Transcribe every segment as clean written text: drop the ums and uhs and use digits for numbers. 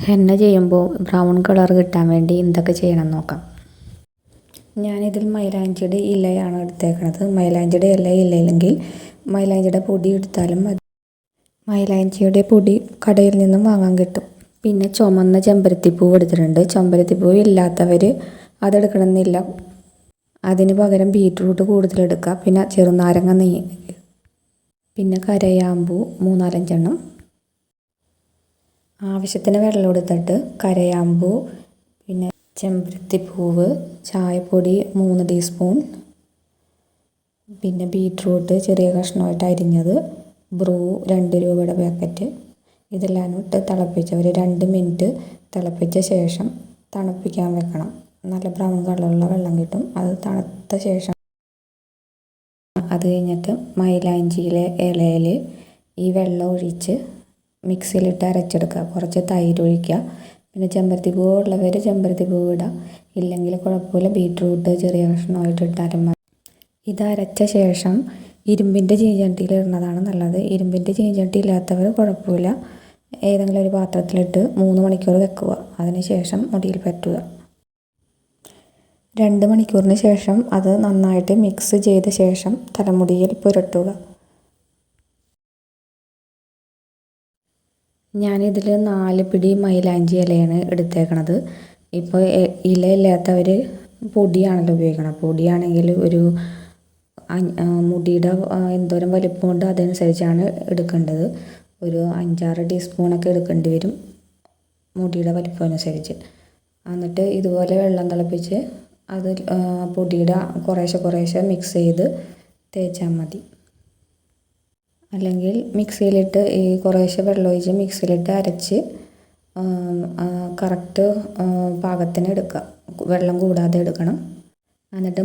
Henna ചെയ്യുമ്പോൾ brown colour കിട്ടാൻ വേണ്ടി എന്തൊക്കെ ചെയ്യണം നോക്കാം. ഞാനിതിൽ മൈലാഞ്ചിയുടെ ഇലയാണ് എടുത്തേക്കുന്നത്. മൈലാഞ്ചിയുടെ ഇല ഇല്ലെങ്കിൽ മൈലാഞ്ചിയുടെ പൊടി എടുത്താലും മതി. മൈലാഞ്ചിയുടെ പൊടി കടയിൽ നിന്നും വാങ്ങാൻ കിട്ടും. പിന്നെ ചുമന്ന ചെമ്പരത്തിപ്പൂവ് എടുത്തിട്ടുണ്ട്. ചെമ്പരത്തിപ്പൂവ് ഇല്ലാത്തവർ അതെടുക്കണമെന്നില്ല. അതിന് പകരം ബീറ്റ്റൂട്ട് കൂടുതലെടുക്കുക. പിന്നെ ചെറുനാരങ്ങ നീര്, പിന്നെ കരയാമ്പൂ 3-4 ആവശ്യത്തിന് വെള്ളം എടുത്തിട്ട് കരയാമ്പൂ, പിന്നെ ചെമ്പരത്തിപ്പൂവ്, ചായപ്പൊടി 3 ടീസ്പൂൺ, പിന്നെ ബീറ്റ്റൂട്ട് ചെറിയ കഷ്ണമായിട്ട് അരിഞ്ഞത്, ബ്രൂ 2 രൂപയുടെ പാക്കറ്റ്, ഇതെല്ലാം ഇട്ട് തിളപ്പിച്ച് ഒരു 2 മിനിറ്റ് തിളപ്പിച്ച ശേഷം തണുപ്പിക്കാൻ വെക്കണം. നല്ല ബ്രൗൺ കളറുള്ള വെള്ളം കിട്ടും. അത് തണുത്ത ശേഷം അത് കഴിഞ്ഞിട്ട് മൈലാഞ്ചിയിലെ ഇലയിൽ ഈ വെള്ളം ഒഴിച്ച് മിക്സിയിലിട്ട് അരച്ചെടുക്കുക. കുറച്ച് തൈര് ഒഴിക്കുക. പിന്നെ ചെമ്പരത്തിപ്പൂവ് ഉള്ളവർ ചെമ്പരത്തിപ്പൂവ് ഇടുക. ഇല്ലെങ്കിൽ കുഴപ്പമില്ല, ബീറ്റ്റൂട്ട് ചെറിയ കഷ്ണമായിട്ട് ഇട്ടാലും മതി. ഇത് അരച്ച ശേഷം ഇരുമ്പിൻ്റെ ചീനച്ചട്ടിയിൽ ഇടുന്നതാണ് നല്ലത്. ഇരുമ്പിൻ്റെ ചീനച്ചട്ടി ഇല്ലാത്തവർ കുഴപ്പമില്ല, ഏതെങ്കിലും ഒരു പാത്രത്തിലിട്ട് 3 മണിക്കൂർ വെക്കുക. അതിന് ശേഷം മുടിയിൽ പറ്റുക. 2 മണിക്കൂറിന് ശേഷം അത് നന്നായിട്ട് മിക്സ് ചെയ്ത ശേഷം തലമുടിയിൽ പുരട്ടുക. ഞാനിതിൽ 4 പിടി മൈലാഞ്ചി ഇലയാണ് എടുത്തേക്കണത്. ഇപ്പോൾ ഇല ഇല്ലാത്തവർ പൊടിയാണല്ലോ ഉപയോഗിക്കണം. പൊടിയാണെങ്കിൽ ഒരു മുടിയുടെ എന്തോരം വലിപ്പമുണ്ട് അതനുസരിച്ചാണ് എടുക്കേണ്ടത്. ഒരു 5-6 ടീസ്പൂണൊക്കെ എടുക്കേണ്ടി വരും മുടിയുടെ വലിപ്പം അനുസരിച്ച്. എന്നിട്ട് ഇതുപോലെ വെള്ളം തിളപ്പിച്ച് അത് പൊടിയുടെ കുറേശ്ശെ മിക്സ് ചെയ്ത് തേച്ചാൽ മതി. അല്ലെങ്കിൽ മിക്സിയിലിട്ട് ഈ കുറേശ്ശെ വെള്ളം ഒഴിച്ച് മിക്സിയിലിട്ട് അരച്ച് കറക്റ്റ് പാകത്തിന് എടുക്കുക. വെള്ളം കൂടാതെ എടുക്കണം. എന്നിട്ട്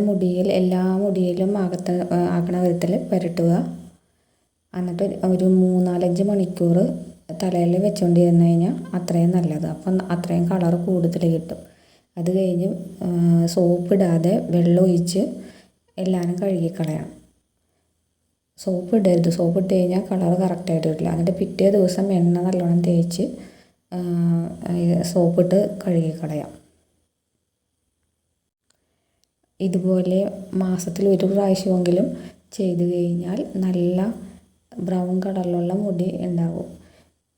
എല്ലാ മുടിയിലും ആക്കണ വിധത്തിൽ പുരട്ടുക. എന്നിട്ട് ഒരു 3-4-5 മണിക്കൂർ തലയിൽ വെച്ചുകൊണ്ടിരുന്ന് കഴിഞ്ഞാൽ അത്രയും നല്ലത്. അപ്പം അത്രയും കളർ കൂടുതൽ കിട്ടും. അത് കഴിഞ്ഞ് സോപ്പ് ഇടാതെ വെള്ളം ഒഴിച്ച് എല്ലാവരും കഴുകിക്കളയണം. സോപ്പ് ഇടരുത്. സോപ്പ് ഇട്ട് കഴിഞ്ഞാൽ കളർ കറക്റ്റായിട്ട് കിട്ടില്ല. എന്നിട്ട് പിറ്റേ ദിവസം എണ്ണ നല്ലോണം തേച്ച് സോപ്പിട്ട് കഴുകിക്കളയാം. ഇതുപോലെ മാസത്തിൽ 1 പ്രാവശ്യമെങ്കിലും ചെയ്ത് കഴിഞ്ഞാൽ നല്ല ബ്രൗൺ കളറിലുള്ള മുടി ഉണ്ടാകും.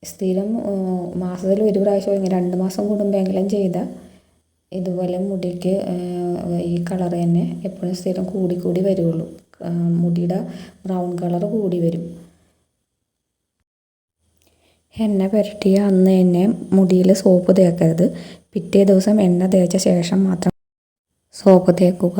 സ്ഥിരം മാസത്തിൽ 1 പ്രാവശ്യം 2 മാസം കൂടുമ്പോഴെങ്കിലും ചെയ്താൽ ഇതുപോലെ മുടിക്ക് ഈ കളർ തന്നെ എപ്പോഴും സ്ഥിരം കൂടി വരുള്ളൂ. മുടിയുടെ ബ്രൗൺ കളർ കൂടി വരും. എണ്ണ പുരട്ടിയ അന്ന് തന്നെ മുടിയിൽ സോപ്പ് തേക്കരുത്. പിറ്റേ ദിവസം എണ്ണ തേച്ച ശേഷം മാത്രം സോപ്പ് തേക്കുക.